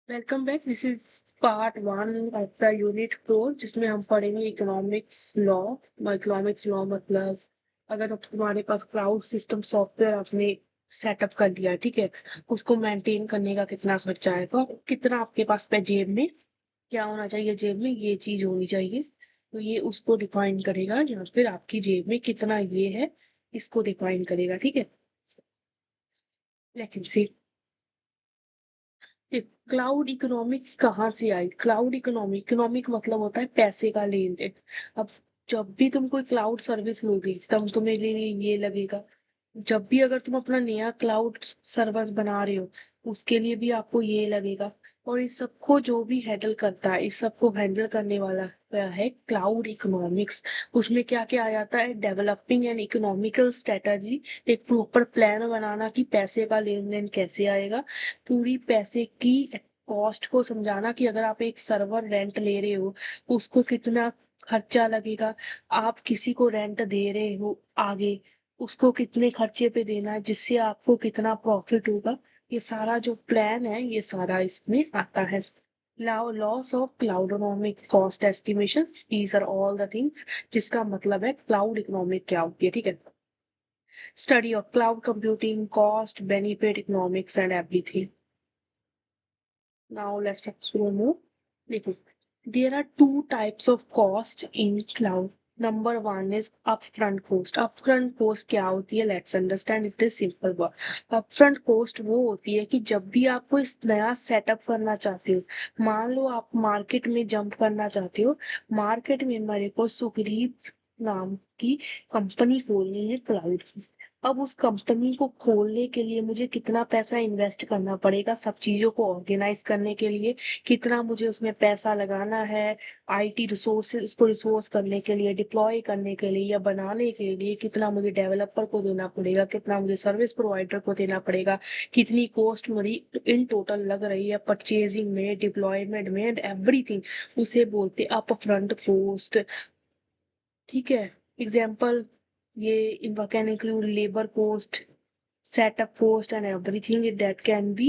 Welcome back. This is part one of the unit 4 जिसमें हम पढ़ेंगे इकोनॉमिक्स लॉ। इकोनॉमिक्स लॉ मतलब अगर तुम्हारे पास क्लाउड सिस्टम सॉफ्टवेयर आपने सेटअप कर दिया है, ठीक है, उसको मेंटेन करने का कितना खर्चा आएगा, कितना आपके पास पे जेब में क्या होना चाहिए, जेब में ये चीज होनी चाहिए। तो ये उसको डिफाइन करेगा, या फिर आपकी जेब में कितना ये है इसको डिफाइन करेगा, ठीक है। लेकिन से क्लाउड इकोनॉमिक्स कहाँ से आई? क्लाउड इकोनॉमिक मतलब होता है पैसे का लेन देन। अब जब भी तुम कोई क्लाउड सर्विस लोगे तब तुम्हें लिए ये लगेगा। जब भी अगर तुम अपना नया क्लाउड सर्वर बना रहे हो उसके लिए भी आपको ये लगेगा। और इस सबको जो भी हैंडल करता है, इस सबको हैंडल करने वाला क्या है? Cloud economics. उसमें क्या क्या आ जाता है? डेवलपिंग एन इकोनॉमिकल स्ट्रेटजी, एक प्रॉपर प्लान बनाना कि पैसे का लेन देन कैसे आएगा, पूरी पैसे की कॉस्ट को समझाना कि अगर आप एक सर्वर रेंट ले रहे हो उसको कितना खर्चा लगेगा, आप किसी को रेंट दे रहे हो आगे उसको कितने खर्चे पे देना है, जिससे आपको कितना प्रॉफिट होगा। ये सारा जो प्लान है ये सारा इसमें आता है। Loss of cloudonomic cost estimation, these are all the things जिसका मतलब है क्लाउड इकोनॉमिक क्या होती है, ठीक है। Study of cloud computing, cost benefit economics and everything. Now let's explore more. देखो, there are two types of cost in cloud. Number one is upfront cost. Upfront cost क्या होती है? Let's understand it is simple word. Upfront cost वो होती है कि जब भी आपको इस नया सेटअप करना चाहते हो, मान लो आप मार्केट में जंप करना चाहते हो, मार्केट में मेरे को सुग्रीव नाम की कंपनी खोलनी है क्लाउड की। अब उस कंपनी को खोलने के लिए मुझे कितना पैसा इन्वेस्ट करना पड़ेगा, सब चीजों को ऑर्गेनाइज करने के लिए कितना मुझे उसमें पैसा लगाना है, आईटी रिसोर्सेज, उसको रिसोर्स करने के लिए, डिप्लॉय करने के लिए या बनाने के लिए कितना मुझे डेवलपर को देना पड़ेगा, कितना मुझे सर्विस प्रोवाइडर को देना पड़ेगा, कितनी कॉस्ट मेरी इन टोटल लग रही है परचेजिंग में, डिप्लॉयमेंट में एंड एवरीथिंग, उसे बोलते अप फ्रंट कॉस्ट, ठीक है। एग्जाम्पल, ये इनका can include labour cost, setup cost and everything that can be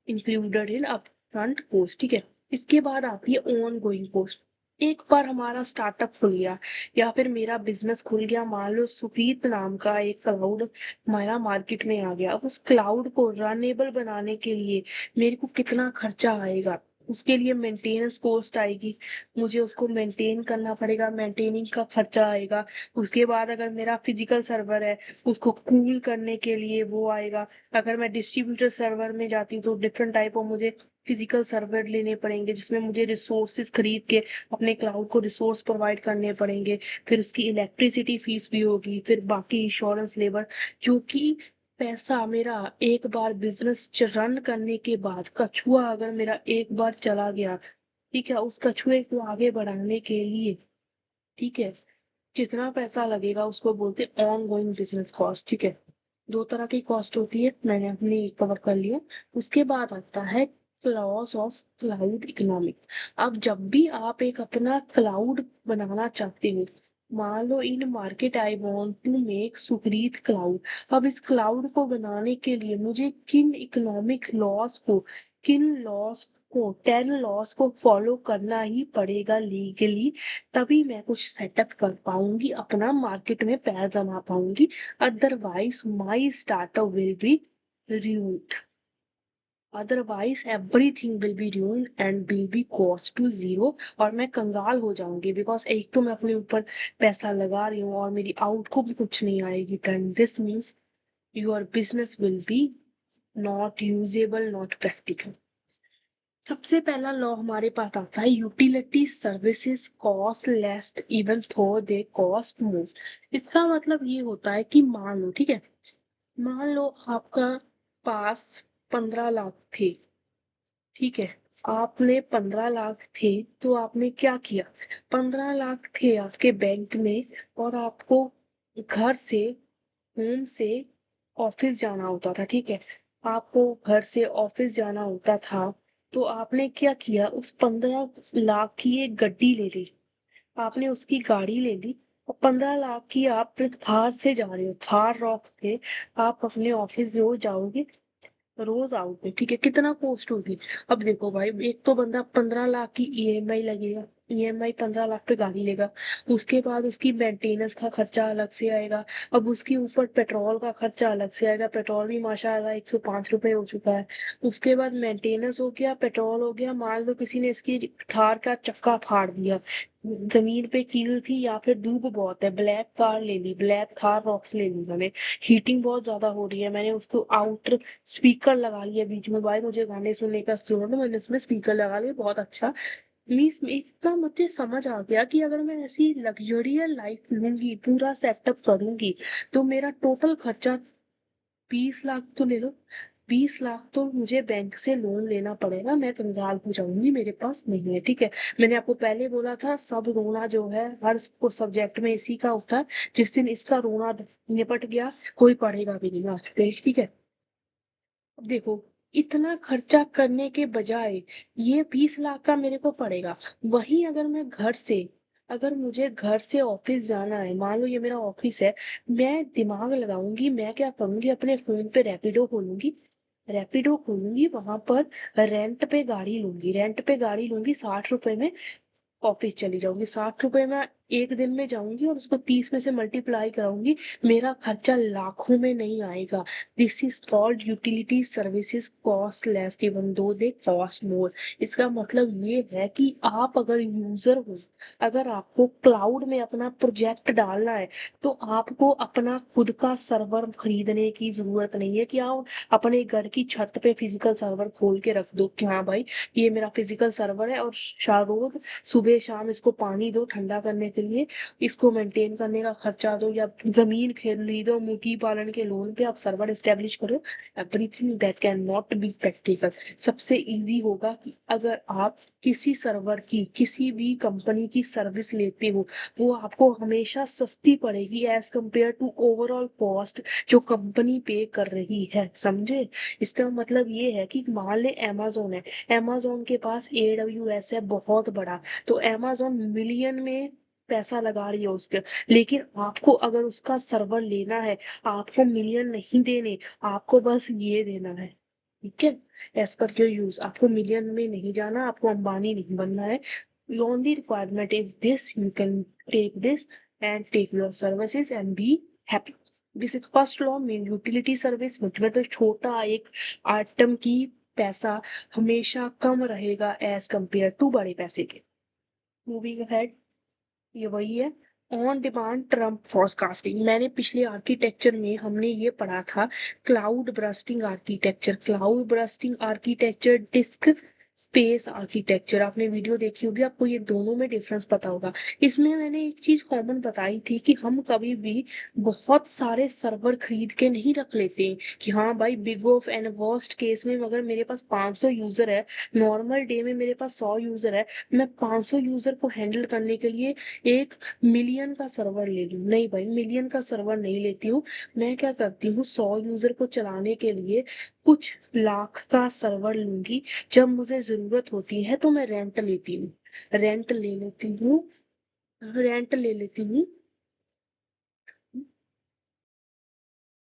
included in upfront cost, ठीक है। इसके बाद आती है ऑन गोइंग कॉस्ट। एक बार हमारा स्टार्टअप खुल गया या फिर मेरा बिजनेस खुल गया, मान लो सुप्रीत नाम का एक क्लाउड हमारा मार्केट में आ गया, अब उस क्लाउड को रनेबल बनाने के लिए मेरे को कितना खर्चा आएगा, उसके लिए मेंटेनेंस कॉस्ट आएगी, मुझे उसको मेंटेन करना पड़ेगा, मेंटेनिंग का खर्चा आएगा। उसके बाद अगर मेरा फिजिकल सर्वर है उसको कूल करने के लिए वो आएगा। अगर मैं डिस्ट्रीब्यूटर सर्वर में जाती हूँ तो डिफरेंट टाइप ऑफ मुझे फिजिकल सर्वर लेने पड़ेंगे जिसमें मुझे रिसोर्सेज खरीद के अपने क्लाउड को रिसोर्स प्रोवाइड करने पड़ेंगे। फिर उसकी इलेक्ट्रिसिटी फीस भी होगी, फिर बाकी इंश्योरेंस लेबर, क्योंकि पैसा मेरा एक बार बिजनेस रन करने के बाद, कछुआ अगर मेरा एक बार चला गया, ठीक है, उस कछुए को आगे बढ़ाने के लिए, ठीक है, कितना पैसा लगेगा उसको बोलते हैं ऑन गोइंग बिजनेस कॉस्ट, ठीक है। दो तरह की कॉस्ट होती है, मैंने अपनी कवर कर लिया। उसके बाद आता है लॉस ऑफ क्लाउड इकोनॉमिक्स। अब जब भी आप एक अपना क्लाउड बनाना चाहते हो, मान लो in market I want to make सुग्रीत क्लाउड, अब इस क्लाउड को बनाने के लिए मुझे किन इकोनॉमिक लॉस को, किन लॉस को, 10 लॉस को फॉलो करना ही पड़ेगा लीगली, तभी मैं कुछ सेटअप कर पाऊंगी, अपना मार्केट में पैर जमा पाऊंगी। Otherwise my startup will be ruined. Otherwise everything will be ruined and will be cost to zero, और मैं कंगाल हो जाऊंगी, बिकॉज एक तो मैं अपने ऊपर पैसा लगा रही हूँ और मेरी आउट को भी कुछ नहीं आएगी। then this means your business will be not usable, not practical। सबसे पहला लॉ हमारे पास आता है utility services cost less even थो दे कॉस्ट मोर। इसका मतलब ये होता है कि मान लो, ठीक है, मान लो आपका पास 15 लाख थे, ठीक है, आपने 15 लाख थे तो आपने क्या किया? 15 लाख थे आपके बैंक में और आपको घर से, होम से ऑफिस जाना होता था, ठीक है, आपको घर से ऑफिस जाना होता था, तो आपने क्या किया? उस 15 लाख की एक गड्डी ले ली, आपने उसकी गाड़ी ले ली और 15 लाख की आप फिर थार से जा रहे हो, थार रॉक्स पे आप अपने ऑफिस रोज जाओगे, रोज आउट में, ठीक है, कितना कॉस्ट होगी? अब देखो भाई, एक तो बंदा 15 लाख की ईएमआई लगेगा, ईएमआई 15 लाख पे गाड़ी लेगा, उसके बाद उसकी मेंटेनेंस का खर्चा अलग से आएगा, अब उसके ऊपर पेट्रोल का खर्चा अलग से आएगा, पेट्रोल भी माशाल्लाह 105 रुपए हो चुका है। उसके बाद मेंटेनेंस हो गया, पेट्रोल हो गया, मान लो किसी ने इसकी थार का चक्का फाड़ दिया, जमीन पे कील थी या फिर धूप बहुत है, ब्लैक कार ले ली, ब्लैक थार रॉक्स ले ली मैंने, हीटिंग बहुत ज्यादा हो रही है, मैंने उसको आउटर स्पीकर लगा लिया बीच में, भाई मुझे गाने सुनने का शौक है, मैंने इसमें स्पीकर लगा लिया बहुत अच्छा। मीन्स इतना मुझे समझ आ गया कि अगर मैं ऐसी लग्जरियस लाइफ लूंगी, पूरा सेटअप करूंगी, तो मेरा टोटल खर्चा 20 लाख तो ले लो, 20 लाख तो मुझे बैंक से लोन लेना पड़ेगा, मैं कंगाल हो जाऊंगी, मेरे पास नहीं है, ठीक है। मैंने आपको पहले बोला था, सब रोना जो है हर को सब्जेक्ट में इसी का होता है, जिस दिन इसका रोना निपट गया कोई पढ़ेगा भी नहीं आज पे, ठीक है। अब देखो, इतना खर्चा करने के बजाय ये 20 लाख का मेरे को पड़ेगा, वहीं अगर मैं घर से, अगर मुझे घर से ऑफिस जाना है, मान लो ये मेरा ऑफिस है, मैं दिमाग लगाऊंगी, मैं क्या करूंगी, अपने फोन पे रैपिडो खोलूंगी, रैपिडो खोलूंगी, वहां पर रेंट पे गाड़ी लूंगी, रेंट पे गाड़ी लूंगी, 60 रुपए में ऑफिस चली जाऊंगी, 60 रुपए में एक दिन में जाऊंगी और उसको 30 में से मल्टीप्लाई कराऊंगी, मेरा खर्चा लाखों में नहीं आएगा। This is called utility services cost less even though they cost more. इसका मतलब ये है कि आप अगर यूजर हो, अगर आपको क्लाउड में अपना प्रोजेक्ट डालना है, तो आपको अपना खुद का सर्वर खरीदने की जरूरत नहीं है कि आप अपने घर की छत पे फिजिकल सर्वर खोल के रख दो कि हाँ भाई ये मेरा फिजिकल सर्वर है, और रोज सुबह शाम इसको पानी दो ठंडा करने के लिए, इसको मेंटेन करने का खर्चा दो, या जमीन खरीदो, मुर्गी पालन के लोन पे आप सर्वर एस्टेब्लिश करो। Everything that can not be practical. सबसे इजी होगा कि अगर आप किसी सर्वर की, किसी भी कंपनी की सर्विस लेते हो, वो आपको हमेशा सस्ती पड़ेगी as compare to overall cost जो कंपनी पे कर रही है, समझे? इसका मतलब ये है कि मान ले amazon है, amazon के पास AWS है बहुत बड़ा, तो amazon मिलियन में पैसा लगा रही है उसके, लेकिन आपको अगर उसका सर्वर लेना है, आपको मिलियन नहीं देने, आपको बस ये देना है, ठीक है, एज पर योर यूज, आपको मिलियन में नहीं जाना, आपको अंबानी नहीं बनना है। Only requirement is this, you can take this and take your services and be happy. This is first law mean utility service, मतलब छोटा एक आइटम की पैसा हमेशा कम रहेगा एज कंपेयर टू बड़े पैसे के। मूविंग अहेड, ये वही है। ऑन डिमांड ट्रम्प फोरकास्टिंग, मैंने पिछले आर्किटेक्चर में हमने ये पढ़ा था, cloud bursting architecture, cloud bursting architecture, disc space architecture, आपने वीडियो देखी होगी, आपको ये दोनों में डिफरेंस पता होगा। इसमें मैंने एक चीज कॉमन बताई थी कि हम कभी भी बहुत सारे सर्वर खरीद के नहीं रख लेते हैं, कि हाँ भाई big of and worst case में अगर मेरे पास 500 यूजर है, नॉर्मल डे में मेरे पास 100 यूजर है, मैं 500 यूजर को हैंडल करने के लिए एक मिलियन का सर्वर ले लूं? नहीं भाई, मिलियन का सर्वर नहीं लेती हूँ, मैं क्या करती हूँ, 100 यूजर को चलाने के लिए कुछ लाख का सर्वर लूंगी, जब मुझे जरूरत होती है तो मैं रेंट लेती हूँ, रेंट ले लेती हूँ, रेंट ले लेती हूँ।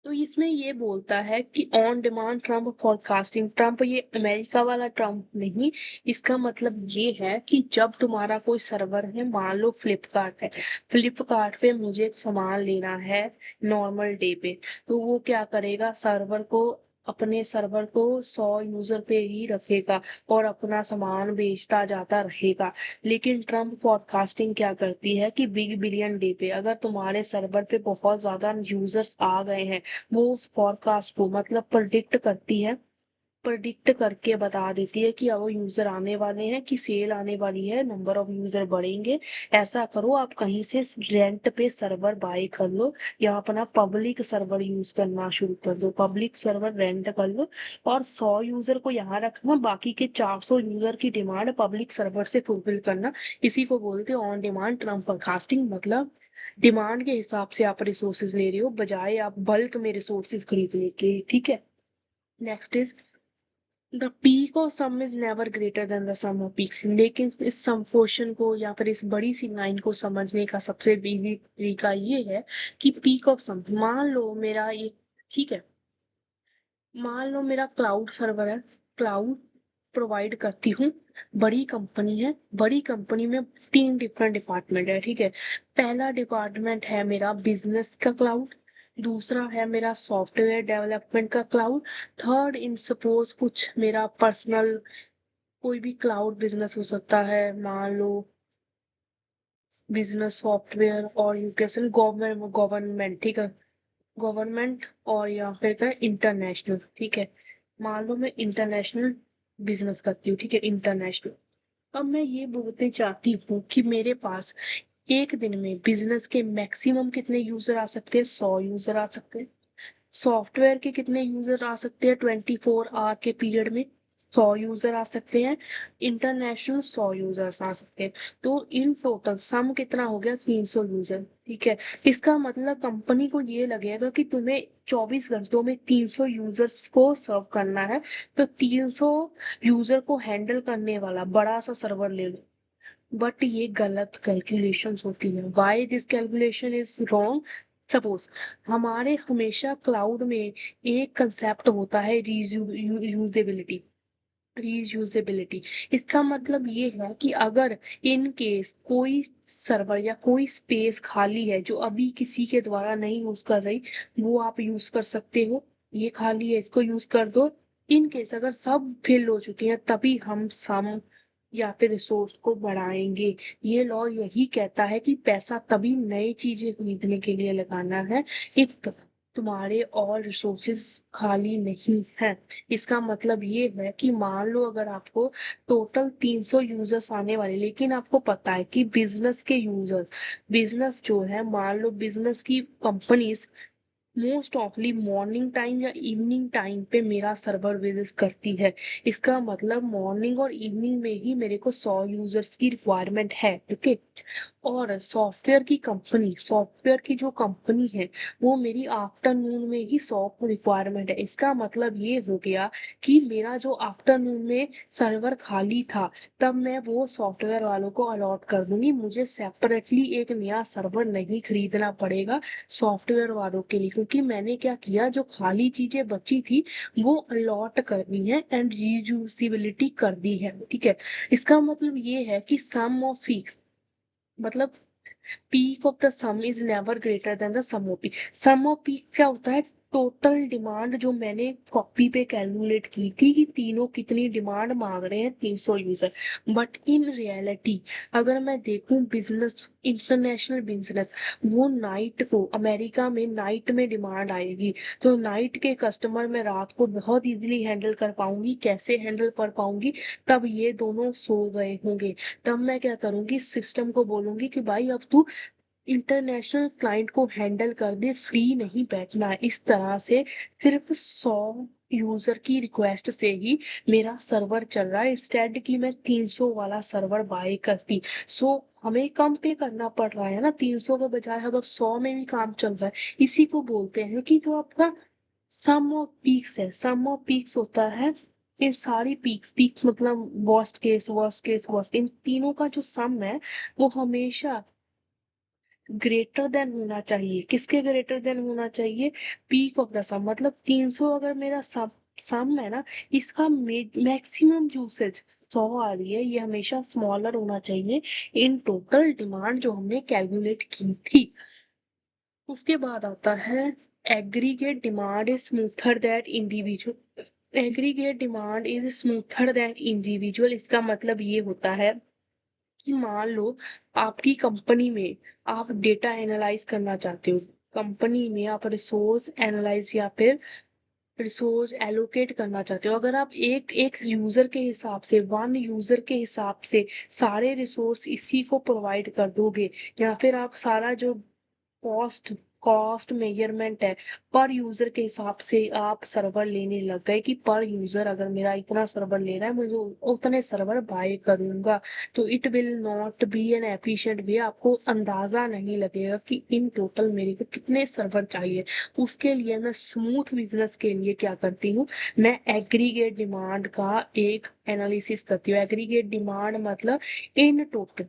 तो इसमें ये बोलता है कि on demand Trump forecasting, Trump ये अमेरिका वाला ट्रम्प नहीं, इसका मतलब ये है कि जब तुम्हारा कोई सर्वर है, मान लो फ्लिपकार्ट है, फ्लिपकार्ट पे मुझे सामान लेना है नॉर्मल डे पे, तो वो क्या करेगा, सर्वर को, अपने सर्वर को 100 यूजर पे ही रखेगा और अपना सामान बेचता जाता रहेगा। लेकिन ट्रम्प पॉडकास्टिंग क्या करती है कि बिग बिलियन डे पे अगर तुम्हारे सर्वर पे बहुत ज्यादा यूजर्स आ गए हैं, वो उस पॉडकास्ट को मतलब प्रिडिक्ट करती है, प्रिडिक्ट करके बता देती है कि अब यूजर आने वाले हैं, कि सेल आने वाली है, नंबर ऑफ यूजर बढ़ेंगे, ऐसा करो आप कहीं से रेंट पे सर्वर बाय कर लो, या अपना पब्लिक सर्वर यूज करना शुरू कर दो, पब्लिक सर्वर रेंट कर लो, और 100 यूजर को यहाँ रखना, बाकी के 400 यूजर की डिमांड पब्लिक सर्वर से फुलफिल करना। इसी को बोलते हैं ऑन डिमांड ट्रम्प फोरकास्टिंग, मतलब डिमांड के हिसाब से आप रिसोर्सेज ले रहे हो, बजाय आप बल्क में रिसोर्सेज खरीदने के, ठीक है। Next is the peak of sum is never greater than the sum of peaks, लेकिन इस सम क्वेश्चन को या फिर इस बड़ी सी लाइन को समझने का सबसे इजी तरीका ये है कि पीक ऑफ सम, मान लो मेरा ये, ठीक है, मान लो मेरा क्लाउड सर्वर है, क्लाउड प्रोवाइड करती हूँ, बड़ी कंपनी है, बड़ी कंपनी में 3 डिफरेंट डिपार्टमेंट है, ठीक है। पहला डिपार्टमेंट है मेरा बिजनेस का क्लाउड, दूसरा है मेरा सॉफ्टवेयर डेवलपमेंट का क्लाउड, थर्ड इन सपोज कुछ मेरा पर्सनल कोई भी क्लाउड बिजनेस हो सकता है, मान लो बिजनेस सॉफ्टवेयर, और यू कैसे गवर्नमेंट गवर्नमेंट, ठीक है, गवर्नमेंट, और या फिर क्या इंटरनेशनल, ठीक है। मान लो मैं इंटरनेशनल बिजनेस करती हूँ, ठीक है, इंटरनेशनल। अब मैं ये बोलते चाहती हूँ कि मेरे पास एक दिन में बिजनेस के मैक्सिमम कितने यूजर आ सकते हैं, 100 यूजर आ सकते हैं। सॉफ्टवेयर के कितने यूजर आ सकते हैं 24 आवर के पीरियड में, 100 यूजर आ सकते हैं। इंटरनेशनल 100 यूजर्स आ सकते हैं। तो इन टोटल सम कितना हो गया, 300 यूजर, ठीक है। इसका मतलब कंपनी को ये लगेगा कि तुम्हें 24 घंटों में 300 यूजर्स को सर्व करना है, तो 300 यूजर को हैंडल करने वाला बड़ा सा सर्वर ले लो। बट ये गलत कैलकुलेशंस होती है। Why this calculation is wrong? Suppose हमारे हमेशा क्लाउड में एक कंसेप्ट होता है रीयूजेबिलिटी, रीयूजेबिलिटी। इसका मतलब ये है कि अगर इन केस कोई सर्वर या कोई स्पेस खाली है जो अभी किसी के द्वारा नहीं यूज कर रही, वो आप यूज कर सकते हो, ये खाली है इसको यूज कर दो। इन केस अगर सब फिल हो चुकी हैं तभी हम सम या फिर रिसोर्स को बढ़ाएंगे। ये लॉ यही कहता है कि पैसा तभी नई चीजें खरीदने के लिए लगाना है इफ तुम्हारे और रिसोर्सेज खाली नहीं है। इसका मतलब ये है कि मान लो अगर आपको टोटल 300 यूजर्स आने वाले, लेकिन आपको पता है कि बिजनेस के यूजर्स, बिजनेस जो है, मान लो बिजनेस की कंपनीज मोस्ट ऑफली मॉर्निंग टाइम या इवनिंग टाइम पे मेरा सर्वर विजिट करती है। इसका मतलब मॉर्निंग और इवनिंग में ही मेरे को 100 यूजर्स की रिक्वायरमेंट है, ओके। और सॉफ्टवेयर की कंपनी, सॉफ्टवेयर की जो कंपनी है, वो मेरी आफ्टरनून में ही 100 रिक्वायरमेंट है। इसका मतलब ये हो गया कि मेरा जो आफ्टरनून में सर्वर खाली था, तब मैं वो सॉफ्टवेयर वालों को अलॉट कर दूंगी, मुझे सेपरेटली एक नया सर्वर नहीं खरीदना पड़ेगा सॉफ्टवेयर वालों के लिए, क्योंकि मैंने क्या किया, जो खाली चीजें बची थी वो अलॉट करनी है एंड रीयूजिबिलिटी कर दी है, ठीक है। इसका मतलब ये है कि सम ऑफ फिक्स, मतलब peak of the sum is never greater than the sum of peak. Sum of peak क्या होता है, टोटल डिमांड जो मैंने कॉपी पे कैलकुलेट की थी कि तीनों कितनी डिमांड मांग रहे हैं, 300 यूजर। बट इन रियलिटी अगर मैं देखूं बिजनेस, इंटरनेशनल बिजनेस, वो नाइट को, अमेरिका में नाइट में डिमांड आएगी, तो नाइट के कस्टमर मैं रात को बहुत इजीली हैंडल कर पाऊंगी। कैसे हैंडल कर पाऊंगी, तब ये दोनों सो गए होंगे, तब मैं क्या करूंगी, सिस्टम को बोलूंगी कि भाई अब तू इंटरनेशनल क्लाइंट को हैंडल कर दे, फ्री नहीं बैठना है। इस तरह से सिर्फ 100 यूजर की रिक्वेस्ट से ही मेरा सर्वर चल रहा है, इंस्टेड कि मैं 300 वाला सर्वर बाय करती। सो हमें कम पे करना पड़ रहा है ना, 300 के बजाय अब 100 में भी काम चल रहा है। इसी को बोलते हैं कि जो आपका सम ऑफ पीक्स है, सम ऑफ पीक्स होता है, ये सारी पीक्स, पीक्स मतलब worst case, worst case, worst, इन तीनों का जो सम है वो हमेशा ग्रेटर देन होना चाहिए। किसके ग्रेटर देन होना चाहिए, पीक ऑफ द सम। मतलब 300 अगर मेरा सम सम है ना, इसका मैक्सिमम यूसेज 100 आ रही है, ये हमेशा स्मॉलर होना चाहिए इन टोटल डिमांड जो हमने कैलकुलेट की थी। उसके बाद आता है aggregate demand is smoother that individual. Aggregate demand is smoother that individual. इसका मतलब ये होता है कि मान लो आपकी कंपनी में आप डेटा एनालाइज करना चाहते हो, कंपनी में आप रिसोर्स एनालाइज या फिर रिसोर्स एलोकेट करना चाहते हो। अगर आप एक एक यूजर के हिसाब से, 1 यूजर के हिसाब से सारे रिसोर्स इसी को प्रोवाइड कर दोगे, या फिर आप सारा जो कॉस्ट कॉस्ट मेजरमेंट है पर यूजर के हिसाब से आप सर्वर लेने लग गए कि पर यूजर अगर मेरा इतना सर्वर ले रहा है, मुझे उतने सर्वर बाय करूंगा, तो it will not be N efficient way. आपको अंदाजा नहीं लगेगा कि इन टोटल मेरे को कितने सर्वर चाहिए। उसके लिए मैं स्मूथ बिजनेस के लिए क्या करती हूँ, मैं एग्रीगेट डिमांड का एक एनालिसिस करती हूँ। एग्रीगेट डिमांड मतलब इन टोटल,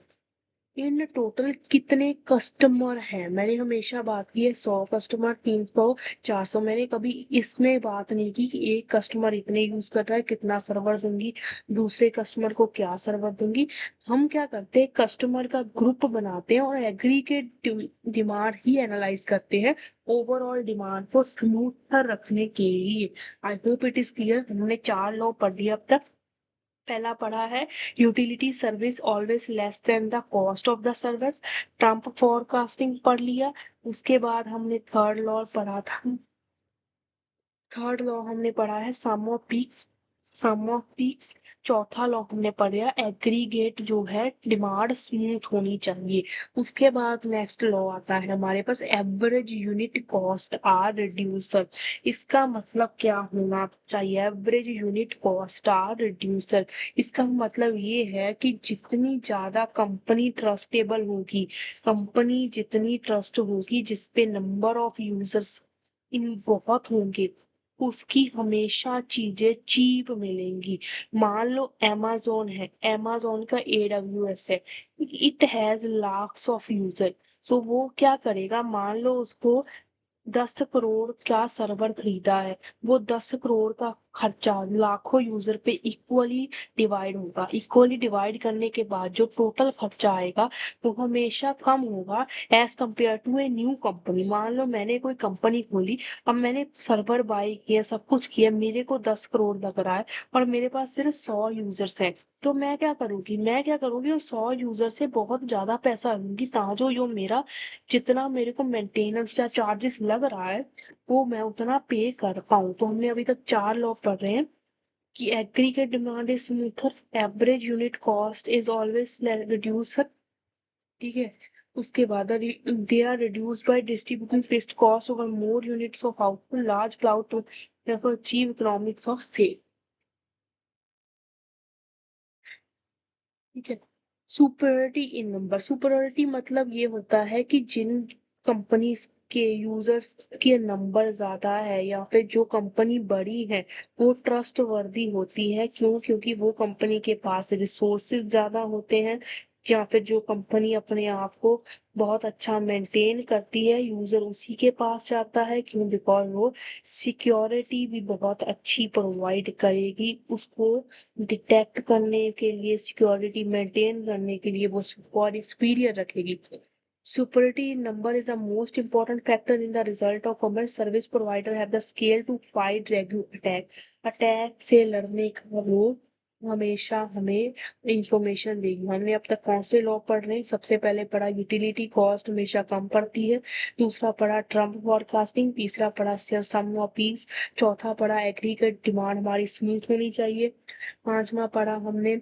इन टोटल कितने कस्टमर हैं? मैंने हमेशा बात की है 100 कस्टमर, 300, 400। मैंने कभी इसमें बात नहीं की कि एक कस्टमर इतने यूज कर रहा है कितना सर्वर दूंगी, दूसरे कस्टमर को क्या सर्वर दूंगी। हम क्या करते हैं, कस्टमर का ग्रुप बनाते हैं और एग्रीगेट डिमांड ही एनालाइज करते हैं ओवरऑल डिमांड को स्मूथर रखने के लिए। I hope it is clear. हमने 4 लॉ पढ़ लिया अब तक। पहला पढ़ा है utility service always less than the cost of the service. Trump forecasting पढ़ लिया। उसके बाद हमने थर्ड लॉ पढ़ा था। थर्ड लॉ हमने पढ़ा है sum of peaks, sum of peaks. चौथा लॉ हमने पढ़ा एग्रीगेट जो है डिमांड स्मूथ होनी चाहिए। उसके बाद नेक्स्ट लॉ आता है हमारे पास average unit cost are reducer. इसका मतलब क्या होना चाहिए? Average unit cost are reducer, इसका मतलब ये है कि जितनी ज्यादा कंपनी ट्रस्टेबल होगी, कंपनी जितनी ट्रस्ट होगी, जिसपे नंबर ऑफ यूजर्स इन बहुत होंगे, उसकी हमेशा चीजें चीप मिलेंगी। मान लो amazon है, amazon का AWS है, it has lakhs of user. तो वो क्या करेगा, मान लो उसको 10 करोड़ का सर्वर खरीदा है, वो 10 करोड़ का खर्चा लाखों यूजर पे इक्वली डिवाइड होगा। इक्वली डिवाइड करने के बाद जो टोटल खर्चा आएगा वो हमेशा कम होगा as compare to a new company. मान लो मैंने कोई कंपनी खोली, अब मैंने सर्वर बाय किया, सब कुछ किया, मेरे को 10 करोड़ लग रहा है और मेरे पास सिर्फ 100 यूजर्स हैं। तो मैं क्या करूंगी उस 100 यूजर से बहुत ज्यादा पैसा लूंगी, ताजो जो मेरा जितना मेरे को मेंटेनेंस या चार्जेस लग रहा है वो मैं उतना पे कर पाऊँ। तो हमने अभी तक 4 लॉ पढ़ रहे हैं कि aggregate demand is smoother, average unit cost is always reducer. ठीक है। उसके बाद they are reduced by distributing fixed cost over more units of output, large cloud to achieve economics of sale. ठीक है। सुपरियरिटी इन नंबर, सुपरियरिटी मतलब ये होता है कि जिन कंपनीज के यूजर्स के नंबर ज्यादा है या फिर जो कंपनी बड़ी है वो ट्रस्ट वर्दी होती है। क्यों? क्योंकि वो कंपनी के पास रिसोर्सेज ज्यादा होते हैं, या फिर जो कंपनी अपने आप को बहुत अच्छा मेंटेन करती है, यूजर उसी के पास जाता है। क्यों? बिकॉज वो सिक्योरिटी भी बहुत अच्छी प्रोवाइड करेगी उसको, डिटेक्ट करने के लिए, सिक्योरिटी मेंटेन करने के लिए वो और superior रखेगी। Superiority in number is the most important factor in the result of commerce. Service provider have the scale to fight regular attack. Attack से लड़ने का वो हमेशा हमें इंफॉर्मेशन देगी। हमने अब तक कौन से लॉ पढ़ रहे हैं? सबसे पहले पढ़ा यूटिलिटी कॉस्ट हमेशा कम पड़ती है। दूसरा पढ़ा ट्रम्प फॉरकास्टिंग। तीसरा पढ़ा सम ऑफ पीस। चौथा पढ़ा एग्रीगेट डिमांड हमारी स्मूथ होनी चाहिए। पांचवा पढ़ा हमने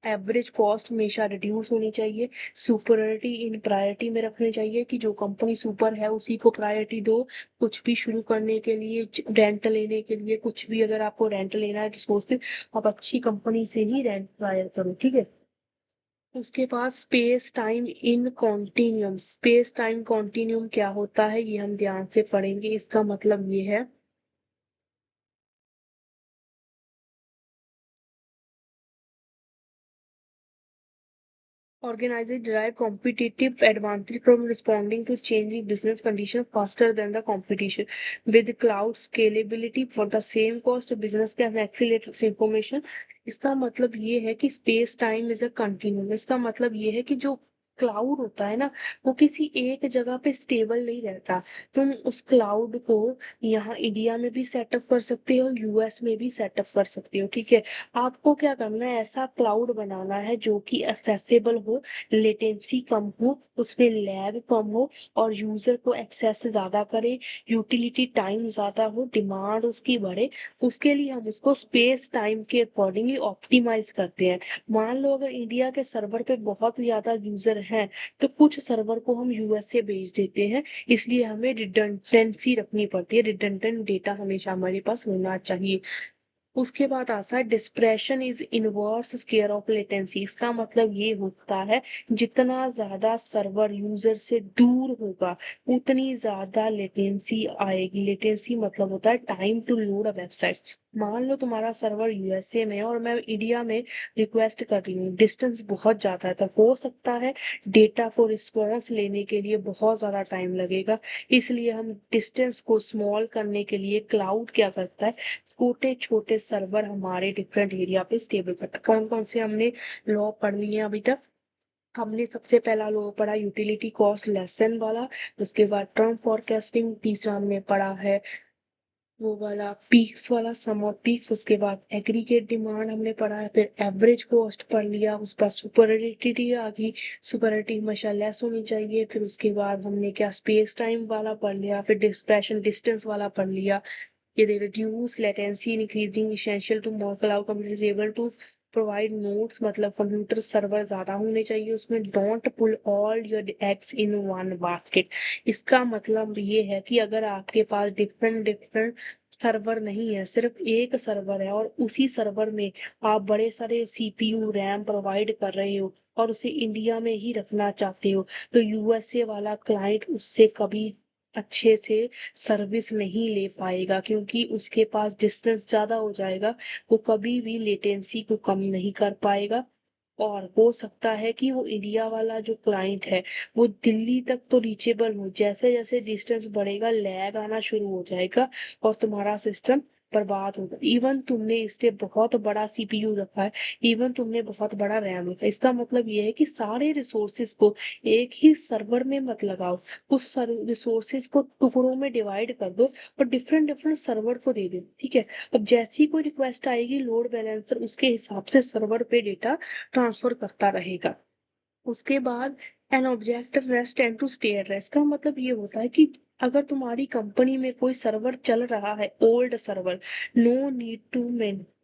एवरेज कॉस्ट हमेशा रिड्यूस होनी चाहिए। सुपरियरिटी इन प्रायोरिटी में रखनी चाहिए कि जो कंपनी सुपर है उसी को प्रायोरिटी दो। कुछ भी शुरू करने के लिए, रेंट लेने के लिए, कुछ भी अगर आपको रेंट लेना है तो सोचते आप अच्छी कंपनी से ही रेंट ट्रायल करो। ठीक है। उसके पास space time in continuum, space time continuum क्या होता है ये हम ध्यान से पढ़ेंगे। इसका मतलब ये है organizers derive competitive advantage from responding to changing business conditions faster than the competition. With cloud scalability for the same cost, business can accelerate its information। इसका मतलब ये है कि space time is a continuum. इसका मतलब ये है कि जो क्लाउड होता है ना, वो किसी एक जगह पे स्टेबल नहीं रहता। तुम उस क्लाउड को यहाँ इंडिया में भी सेटअप कर सकते हो, यूएस में भी सेटअप कर सकते हो। ठीक है। आपको क्या करना है, ऐसा क्लाउड बनाना है जो कि एक्सेसिबल हो, लेटेंसी कम हो, उसमें लैग कम हो और यूजर को एक्सेस ज्यादा करे, यूटिलिटी टाइम ज्यादा हो, डिमांड उसकी बढ़े। उसके लिए हम उसको स्पेस टाइम के अकॉर्डिंगली ऑप्टिमाइज करते हैं। मान लो अगर इंडिया के सर्वर पे बहुत ज्यादा यूजर हैं तो कुछ सर्वर को हम यूएसए भेज देते हैं। इसलिए हमें रिडंडेंसी रखनी पड़ती है, रिडंडेंट डेटा हमेशा हमारे पास होना चाहिए। उसके बाद आता है depression is inverse square of latency. इसका मतलब ये होता है जितना ज्यादा सर्वर यूजर से दूर होगा उतनी ज्यादा लेटेंसी आएगी। लेटेंसी मतलब होता है time to load a website. मान लो तुम्हारा सर्वर यूएसए में है और मैं इंडिया में रिक्वेस्ट कर रही हूँ, डिस्टेंस बहुत ज्यादा है, तो हो सकता है डेटा को रिस्पॉन्स लेने के लिए बहुत ज्यादा टाइम लगेगा। इसलिए हम डिस्टेंस को स्मॉल करने के लिए क्लाउड क्या करता है, छोटे छोटे सर्वर हमारे डिफरेंट एरिया पे स्टेबल करता है। कौन कौन से हमने लॉ पढ़ लिए अभी तक? हमने सबसे पहला लॉ पढ़ा यूटिलिटी कॉस्ट लेसन वाला, उसके बाद टर्म फॉरकास्टिंग, तीसरा हमने पढ़ा है वो वाला पीक्स वाला, सम ऑफ पीक्स, उसके बाद एग्रीगेट डिमांड हमने पढ़ा है, फिर एवरेज कॉस्ट पढ़ लिया, उस पर सुपरिटिटी आ गई, सुपरिटिटी हमेशा लेस होनी चाहिए, फिर उसके बाद हमने क्या स्पेस टाइम वाला पढ़ लिया, फिर डिस्पेशन डिस्टेंस वाला पढ़ लिया। ये reduce latency increasing essential to more cloud computer is able to provide notes, मतलब कंप्यूटर सर्वर ज्यादा होने चाहिए उसमें। Don't pull all your eggs in one basket, इसका मतलब ये है कि अगर आपके पास डिफरेंट डिफरेंट सर्वर नहीं है, सिर्फ एक सर्वर है, और उसी सर्वर में आप बड़े सारे सीपीयू रैम प्रोवाइड कर रहे हो और उसे इंडिया में ही रखना चाहते हो, तो यूएसए वाला क्लाइंट उससे कभी अच्छे से सर्विस नहीं ले पाएगा, क्योंकि उसके पास डिस्टेंस ज्यादा हो जाएगा, वो कभी भी लेटेंसी को कम नहीं कर पाएगा। और हो सकता है कि वो इंडिया वाला जो क्लाइंट है वो दिल्ली तक तो रीचेबल हो, जैसे जैसे डिस्टेंस बढ़ेगा लैग आना शुरू हो जाएगा और तुम्हारा सिस्टम बर्बाद होगा। इवन तुमने इस पे बहुत बड़ा सीपीयू रखा है, इवन तुमने बहुत बड़ा रैम रखा है, इसका मतलब ये है कि सारे रिसोर्सेज को एक ही सर्वर में मत लगाओ, उस रिसोर्सेज को टुकड़ों में डिवाइड कर दो और डिफरेंट डिफरेंट सर्वर को दे दो, ठीक है। अब जैसी कोई रिक्वेस्ट आएगी लोड बैलेंसर उसके हिसाब से सर्वर पे डेटा ट्रांसफर करता रहेगा। उसके बाद an object rest and to stay at rest का मतलब ये होता है कि अगर तुम्हारी कंपनी में कोई सर्वर चल रहा है, old server, no need to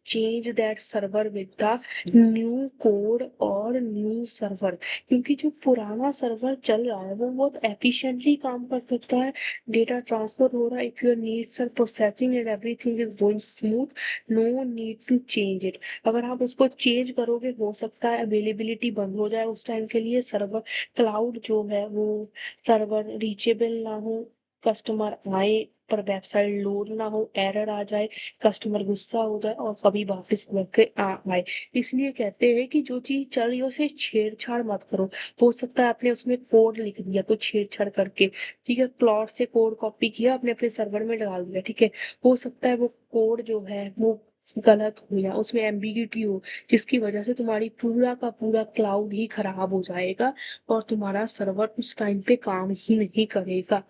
change that server with the new code और न्यू सर्वर, क्योंकि जो पुराना सर्वर चल रहा है वो बहुत एफिशिएंटली काम कर सकता है, डेटा ट्रांसफर हो रहा है, if your needs are processing and everything is going smooth, no need to change it. अगर आप उसको चेंज करोगे हो सकता है अवेलेबिलिटी बंद हो जाए उस टाइम के लिए, सर्वर क्लाउड जो है वो सर्वर रीचेबल ना हो, कस्टमर आए पर वेबसाइट लोड ना हो, एरर आ जाए, कस्टमर गुस्सा हो जाए और कभी वापस करके आए। इसलिए कहते हैं कि जो चीज चल रही है उसे छेड़छाड़ मत करो। हो सकता है आपने उसमें कोड लिख दिया तो छेड़छाड़ करके, ठीक है, क्लाउड से कोड कॉपी किया अपने अपने सर्वर में डाल दिया, ठीक है, हो सकता है वो कोड जो है वो गलत हो या उसमें एम्बिग्यूटी हो, जिसकी वजह से तुम्हारी पूरा का पूरा क्लाउड ही खराब हो जाएगा और तुम्हारा सर्वर उस टाइम पे काम ही नहीं करेगा।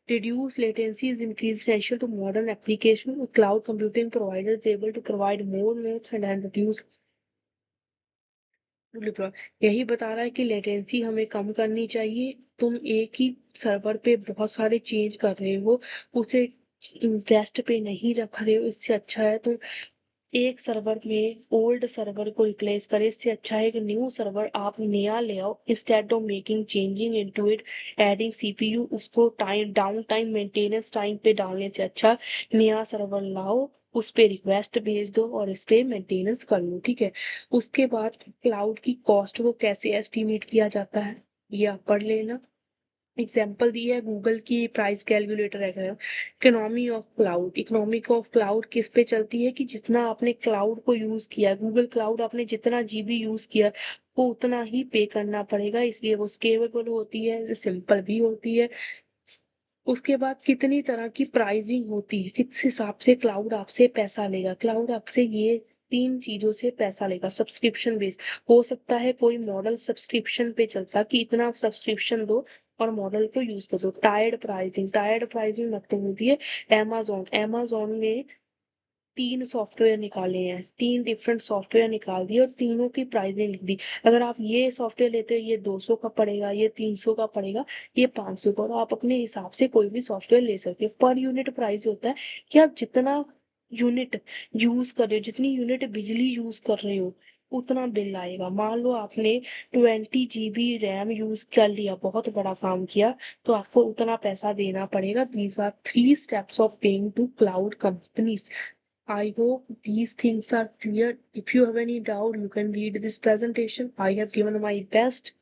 Reduce latency is increased essential to modern application. Cloud computing provider is able to provide more nodes and reduce deploy। यही बता रहा है कि लेटेंसी हमें कम करनी चाहिए। तुम एक ही सर्वर पे बहुत सारे चेंज कर रहे हो, उसे रेस्ट पे नहीं रख रहे हो, इससे अच्छा है तुम एक सर्वर में ओल्ड सर्वर को रिप्लेस करे, इससे अच्छा है कि न्यू सर्वर आप नया ले आओ, instead of making changing into it adding CPU, उसको time down time maintenance time पे डालने से अच्छा नया सर्वर लाओ, उस पे रिक्वेस्ट भेज दो और इस पे मेंटेनेंस कर लो, ठीक है। उसके बाद क्लाउड की कॉस्ट को कैसे एस्टिमेट किया जाता है ये आप पढ़ लेना। एग्जाम्पल दी है गूगल की प्राइस कैलकुलेटर है। Economy of cloud, economy of cloud किस पे चलती है कि जितना आपने क्लाउड को यूज किया, गूगल क्लाउड आपने जितना जीबी यूज किया वो उतना ही पे करना पड़ेगा, इसलिए वो स्केलेबल होती है, सिंपल भी होती है। उसके बाद कितनी तरह की प्राइसिंग होती है, किस हिसाब से क्लाउड आपसे पैसा लेगा, क्लाउड आपसे ये तीन चीजों से पैसा लेगा। सब्सक्रिप्शन बेस, हो सकता है कोई मॉडल सब्सक्रिप्शन पे चलता कि इतना सब्सक्रिप्शन दो और मॉडल को यूज कर दो। टायर्ड प्राइसिंग, टायर्ड प्राइसिंग मतलब होती है amazon, amazon ने तीन सॉफ्टवेयर निकाले हैं, तीन डिफरेंट सॉफ्टवेयर निकाल दिए और तीनों की प्राइसें लिख दी। अगर आप ये सॉफ्टवेयर लेते हो ये 200 का पड़ेगा, ये 300 का पड़ेगा, ये 500 का, और आप अपने हिसाब से कोई भी सॉफ्टवेयर ले सकते हो। पर यूनिट प्राइस होता है कि आप जितना यूनिट यूज कर रहे हो, जितनी यूनिट बिजली यूज कर रहे हो उतना बिल आएगा। मान लो आपने 20 GB रैम यूज कर लिया, बहुत बड़ा काम किया, तो आपको उतना पैसा देना पड़ेगा। These are 3 steps of paying to cloud companies. I hope these things are clear. If you have any doubt, you can read this presentation. I have given my best.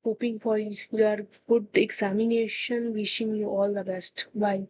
Hoping for your good examination. Wishing you all the best. Bye.